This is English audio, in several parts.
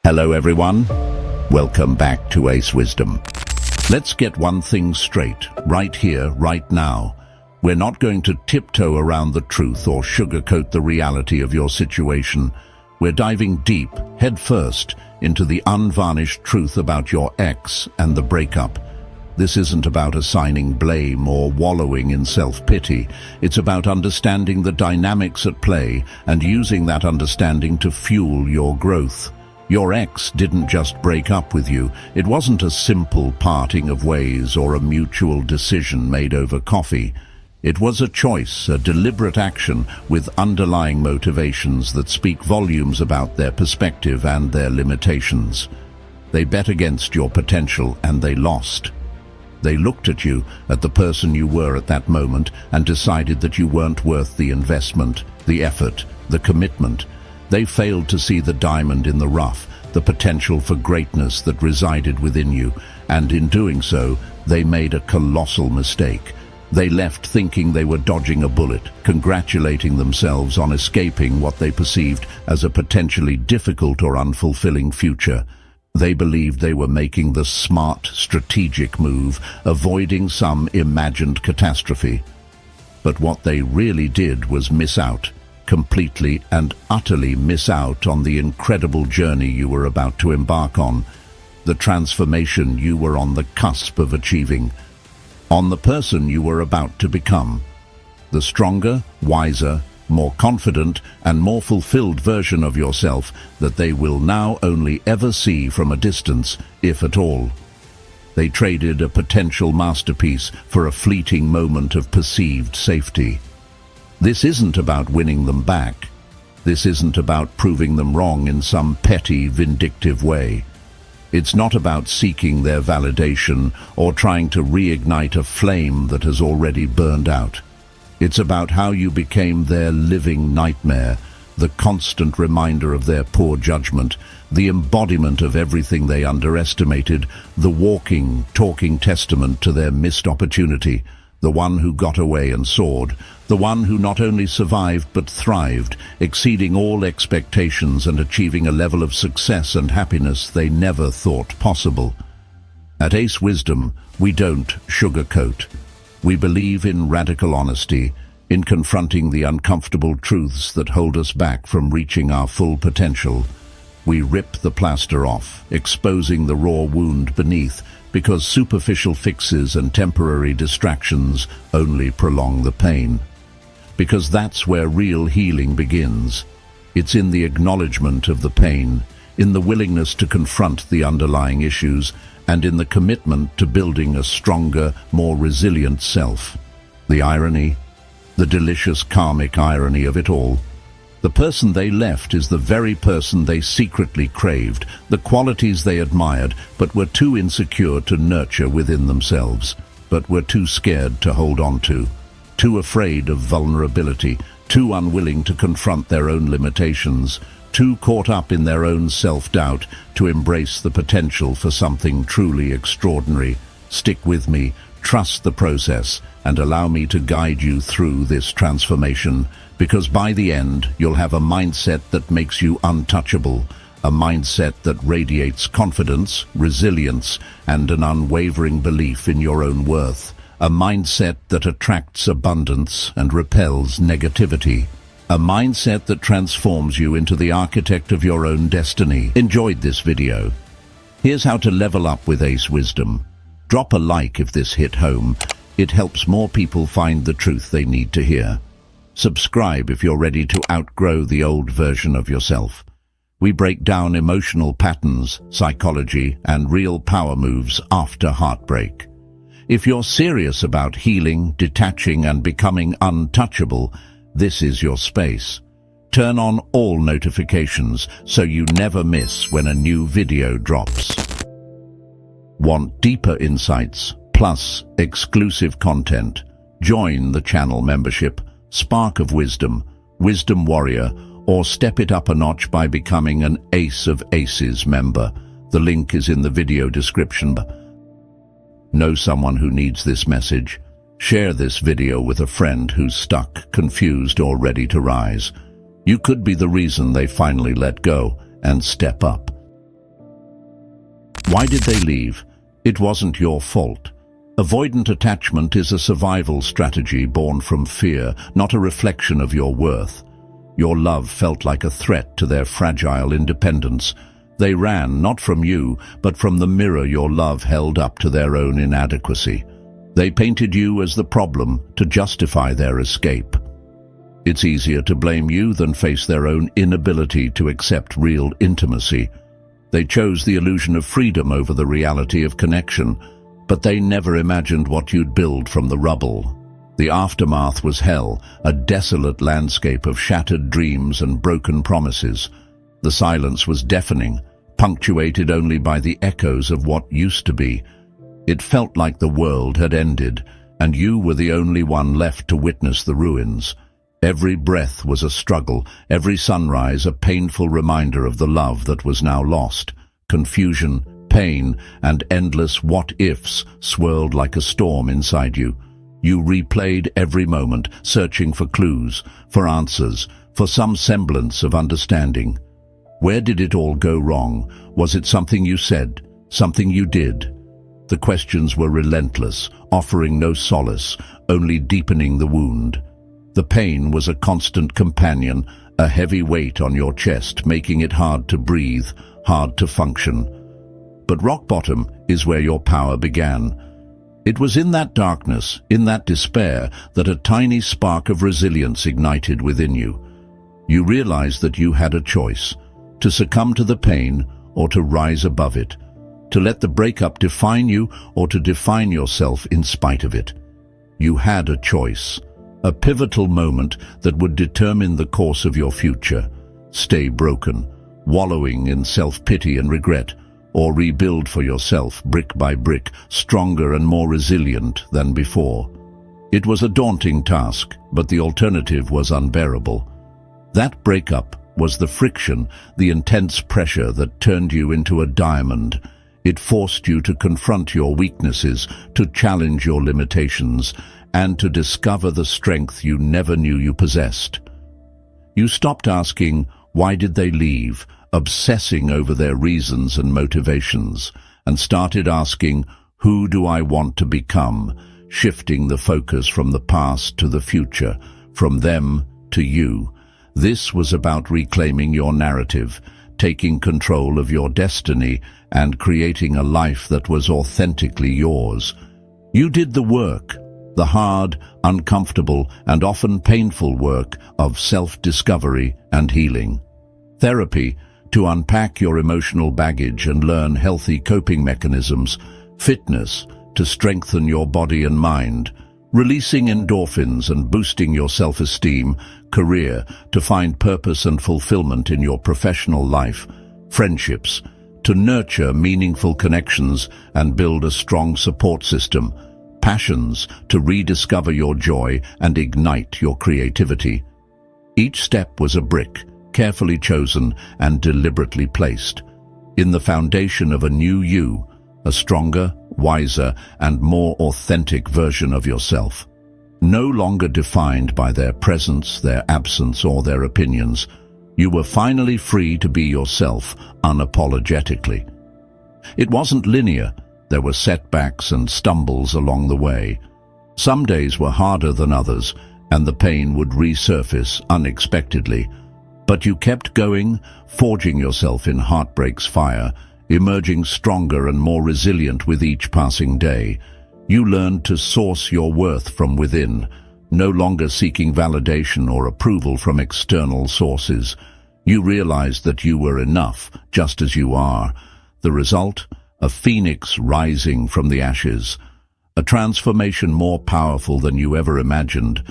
Hello everyone, welcome back to Ace Wisdom. Let's get one thing straight, right here, right now. We're not going to tiptoe around the truth or sugarcoat the reality of your situation. We're diving deep, head first, into the unvarnished truth about your ex and the breakup. This isn't about assigning blame or wallowing in self-pity. It's about understanding the dynamics at play and using that understanding to fuel your growth. Your ex didn't just break up with you. It wasn't a simple parting of ways or a mutual decision made over coffee. It was a choice, a deliberate action with underlying motivations that speak volumes about their perspective and their limitations. They bet against your potential and they lost. They looked at you, at the person you were at that moment, and decided that you weren't worth the investment, the effort, the commitment. They failed to see the diamond in the rough, the potential for greatness that resided within you, and in doing so, they made a colossal mistake. They left thinking they were dodging a bullet, congratulating themselves on escaping what they perceived as a potentially difficult or unfulfilling future. They believed they were making the smart, strategic move, avoiding some imagined catastrophe. But what they really did was miss out. Completely and utterly miss out on the incredible journey you were about to embark on, the transformation you were on the cusp of achieving, on the person you were about to become, the stronger, wiser, more confident and more fulfilled version of yourself that they will now only ever see from a distance, if at all. They traded a potential masterpiece for a fleeting moment of perceived safety. This isn't about winning them back. This isn't about proving them wrong in some petty, vindictive way. It's not about seeking their validation or trying to reignite a flame that has already burned out. It's about how you became their living nightmare, the constant reminder of their poor judgment, the embodiment of everything they underestimated, the walking, talking testament to their missed opportunity, the one who got away and soared, the one who not only survived but thrived, exceeding all expectations and achieving a level of success and happiness they never thought possible. At Ace Wisdom, we don't sugarcoat. We believe in radical honesty, in confronting the uncomfortable truths that hold us back from reaching our full potential. We rip the plaster off, exposing the raw wound beneath, because superficial fixes and temporary distractions only prolong the pain. Because that's where real healing begins. It's in the acknowledgement of the pain, in the willingness to confront the underlying issues, and in the commitment to building a stronger, more resilient self. The irony, the delicious karmic irony of it all. The person they left is the very person they secretly craved, the qualities they admired but were too insecure to nurture within themselves, but were too scared to hold on to, too afraid of vulnerability, too unwilling to confront their own limitations, too caught up in their own self-doubt to embrace the potential for something truly extraordinary. Stick with me, trust the process, and allow me to guide you through this transformation, because by the end, you'll have a mindset that makes you untouchable, a mindset that radiates confidence, resilience, and an unwavering belief in your own worth, a mindset that attracts abundance and repels negativity, a mindset that transforms you into the architect of your own destiny. Enjoyed this video? Here's how to level up with Ace Wisdom. Drop a like if this hit home. It helps more people find the truth they need to hear. Subscribe if you're ready to outgrow the old version of yourself. We break down emotional patterns, psychology, and real power moves after heartbreak. If you're serious about healing, detaching, and becoming untouchable, this is your space. Turn on all notifications so you never miss when a new video drops. Want deeper insights, plus exclusive content? Join the channel membership, Spark of Wisdom, Wisdom Warrior, or step it up a notch by becoming an Ace of Aces member. The link is in the video description. Know someone who needs this message? Share this video with a friend who's stuck, confused, or ready to rise. You could be the reason they finally let go and step up. Why did they leave? It wasn't your fault. Avoidant attachment is a survival strategy born from fear, not a reflection of your worth. Your love felt like a threat to their fragile independence. They ran not from you, but from the mirror your love held up to their own inadequacy. They painted you as the problem to justify their escape. It's easier to blame you than face their own inability to accept real intimacy. They chose the illusion of freedom over the reality of connection, but they never imagined what you'd build from the rubble. The aftermath was hell, a desolate landscape of shattered dreams and broken promises. The silence was deafening, punctuated only by the echoes of what used to be. It felt like the world had ended, and you were the only one left to witness the ruins. Every breath was a struggle, every sunrise a painful reminder of the love that was now lost. Confusion, pain, and endless what-ifs swirled like a storm inside you. You replayed every moment, searching for clues, for answers, for some semblance of understanding. Where did it all go wrong? Was it something you said, something you did? The questions were relentless, offering no solace, only deepening the wound. The pain was a constant companion, a heavy weight on your chest, making it hard to breathe, hard to function. But rock bottom is where your power began. It was in that darkness, in that despair, that a tiny spark of resilience ignited within you. You realized that you had a choice, to succumb to the pain or to rise above it, to let the breakup define you or to define yourself in spite of it. You had a choice, a pivotal moment that would determine the course of your future. Stay broken, wallowing in self-pity and regret, or rebuild for yourself brick by brick, stronger and more resilient than before. It was a daunting task, but the alternative was unbearable. That breakup was the friction, the intense pressure that turned you into a diamond. It forced you to confront your weaknesses, to challenge your limitations, and to discover the strength you never knew you possessed. You stopped asking, why did they leave, obsessing over their reasons and motivations, and started asking, who do I want to become, shifting the focus from the past to the future, from them to you. This was about reclaiming your narrative, taking control of your destiny, and creating a life that was authentically yours. You did the work, the hard, uncomfortable, and often painful work of self-discovery and healing. Therapy, to unpack your emotional baggage and learn healthy coping mechanisms. Fitness, to strengthen your body and mind. Releasing endorphins and boosting your self-esteem. Career, to find purpose and fulfillment in your professional life. Friendships, to nurture meaningful connections and build a strong support system. Passions, to rediscover your joy and ignite your creativity. Each step was a brick, carefully chosen and deliberately placed, in the foundation of a new you, a stronger, wiser, and more authentic version of yourself. No longer defined by their presence, their absence, or their opinions, you were finally free to be yourself unapologetically. It wasn't linear. There were setbacks and stumbles along the way. Some days were harder than others, and the pain would resurface unexpectedly. But you kept going, forging yourself in heartbreak's fire, emerging stronger and more resilient with each passing day. You learned to source your worth from within, no longer seeking validation or approval from external sources. You realized that you were enough, just as you are. The result? A phoenix rising from the ashes. A transformation more powerful than you ever imagined.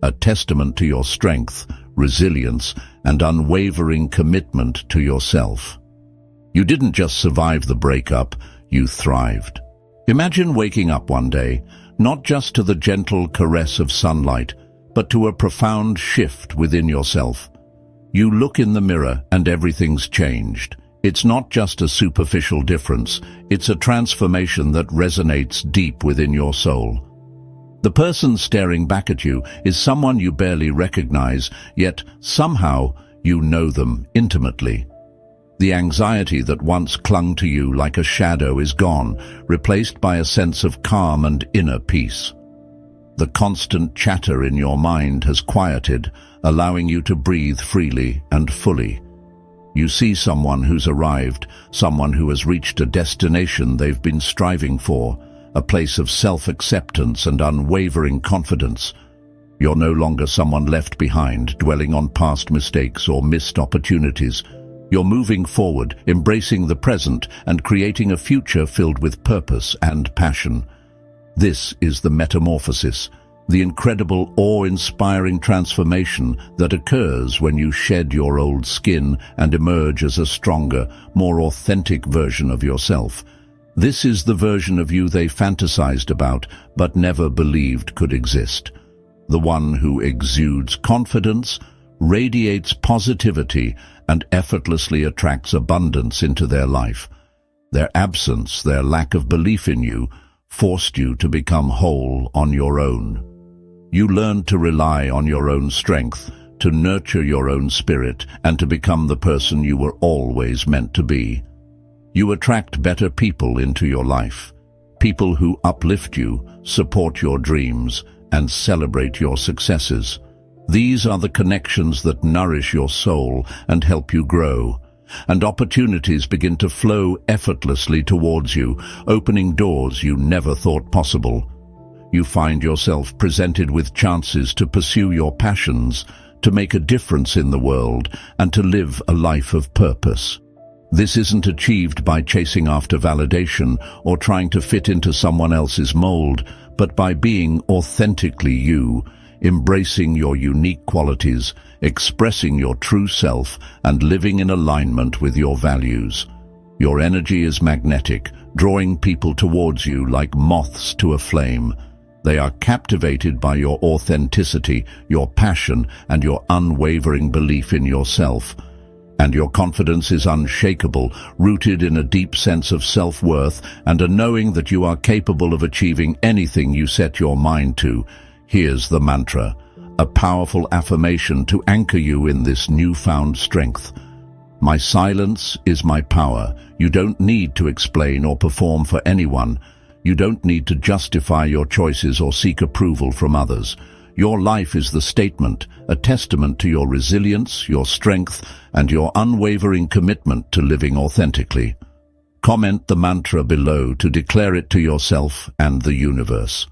A testament to your strength, resilience, and unwavering commitment to yourself. You didn't just survive the breakup, you thrived. Imagine waking up one day, not just to the gentle caress of sunlight, but to a profound shift within yourself. You look in the mirror and everything's changed. It's not just a superficial difference, it's a transformation that resonates deep within your soul. The person staring back at you is someone you barely recognize, yet somehow you know them intimately. The anxiety that once clung to you like a shadow is gone, replaced by a sense of calm and inner peace. The constant chatter in your mind has quieted, allowing you to breathe freely and fully. You see someone who's arrived, someone who has reached a destination they've been striving for, a place of self-acceptance and unwavering confidence. You're no longer someone left behind, dwelling on past mistakes or missed opportunities. You're moving forward, embracing the present, and creating a future filled with purpose and passion. This is the metamorphosis, the incredible, awe-inspiring transformation that occurs when you shed your old skin and emerge as a stronger, more authentic version of yourself. This is the version of you they fantasized about, but never believed could exist. The one who exudes confidence, radiates positivity, and effortlessly attracts abundance into their life. Their absence, their lack of belief in you, forced you to become whole on your own. You learned to rely on your own strength, to nurture your own spirit, and to become the person you were always meant to be. You attract better people into your life, people who uplift you, support your dreams, and celebrate your successes. These are the connections that nourish your soul and help you grow, and opportunities begin to flow effortlessly towards you, opening doors you never thought possible. You find yourself presented with chances to pursue your passions, to make a difference in the world, and to live a life of purpose. This isn't achieved by chasing after validation or trying to fit into someone else's mold, but by being authentically you, embracing your unique qualities, expressing your true self, and living in alignment with your values. Your energy is magnetic, drawing people towards you like moths to a flame. They are captivated by your authenticity, your passion, and your unwavering belief in yourself. And your confidence is unshakable, rooted in a deep sense of self-worth and a knowing that you are capable of achieving anything you set your mind to. Here's the mantra, a powerful affirmation to anchor you in this newfound strength. My silence is my power. You don't need to explain or perform for anyone. You don't need to justify your choices or seek approval from others. Your life is the statement, a testament to your resilience, your strength, and your unwavering commitment to living authentically. Comment the mantra below to declare it to yourself and the universe.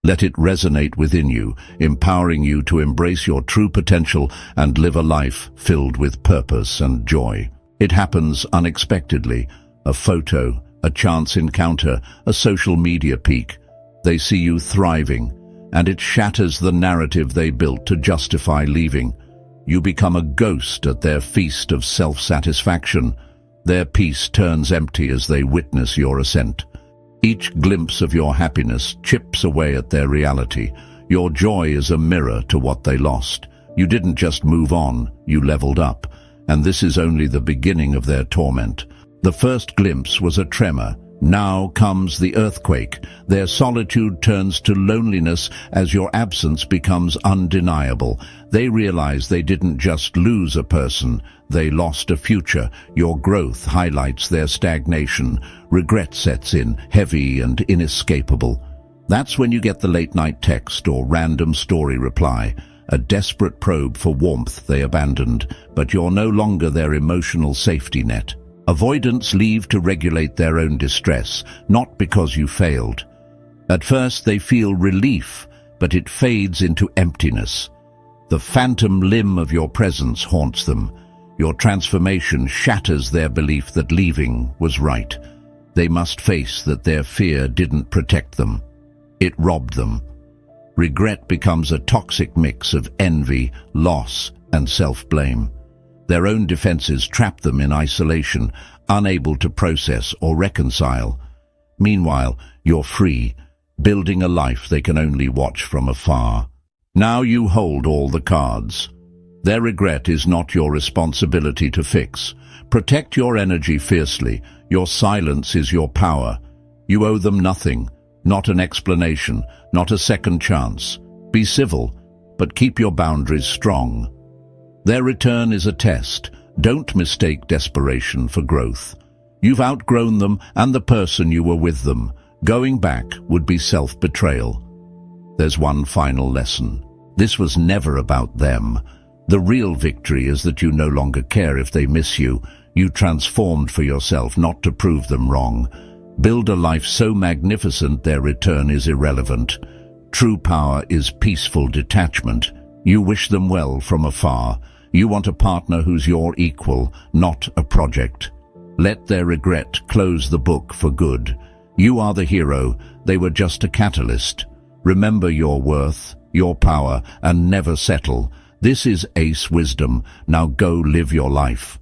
Let it resonate within you, empowering you to embrace your true potential and live a life filled with purpose and joy. It happens unexpectedly. A photo, a chance encounter, a social media peak. They see you thriving, and it shatters the narrative they built to justify leaving. You become a ghost at their feast of self-satisfaction. Their peace turns empty as they witness your ascent. Each glimpse of your happiness chips away at their reality. Your joy is a mirror to what they lost. You didn't just move on, you leveled up. And this is only the beginning of their torment. The first glimpse was a tremor. Now comes the earthquake. Their solitude turns to loneliness as your absence becomes undeniable. They realize they didn't just lose a person, they lost a future. Your growth highlights their stagnation. Regret sets in, heavy and inescapable. That's when you get the late-night text or random story reply, a desperate probe for warmth they abandoned, but you're no longer their emotional safety net. Avoidants leave to regulate their own distress, not because you failed. At first they feel relief, but it fades into emptiness. The phantom limb of your presence haunts them. Your transformation shatters their belief that leaving was right. They must face that their fear didn't protect them. It robbed them. Regret becomes a toxic mix of envy, loss, and self-blame. Their own defenses trap them in isolation, unable to process or reconcile. Meanwhile, you're free, building a life they can only watch from afar. Now you hold all the cards. Their regret is not your responsibility to fix. Protect your energy fiercely. Your silence is your power. You owe them nothing, not an explanation, not a second chance. Be civil, but keep your boundaries strong. Their return is a test, Don't mistake desperation for growth. You've outgrown them and the person you were with them. Going back would be self-betrayal. There's one final lesson. This was never about them. The real victory is that you no longer care if they miss you. You transformed for yourself, not to prove them wrong. Build a life so magnificent their return is irrelevant. True power is peaceful detachment. You wish them well from afar. You want a partner who's your equal, not a project. Let their regret close the book for good. You are the hero, they were just a catalyst. Remember your worth, your power, and never settle. This is Ace Wisdom. Now go live your life.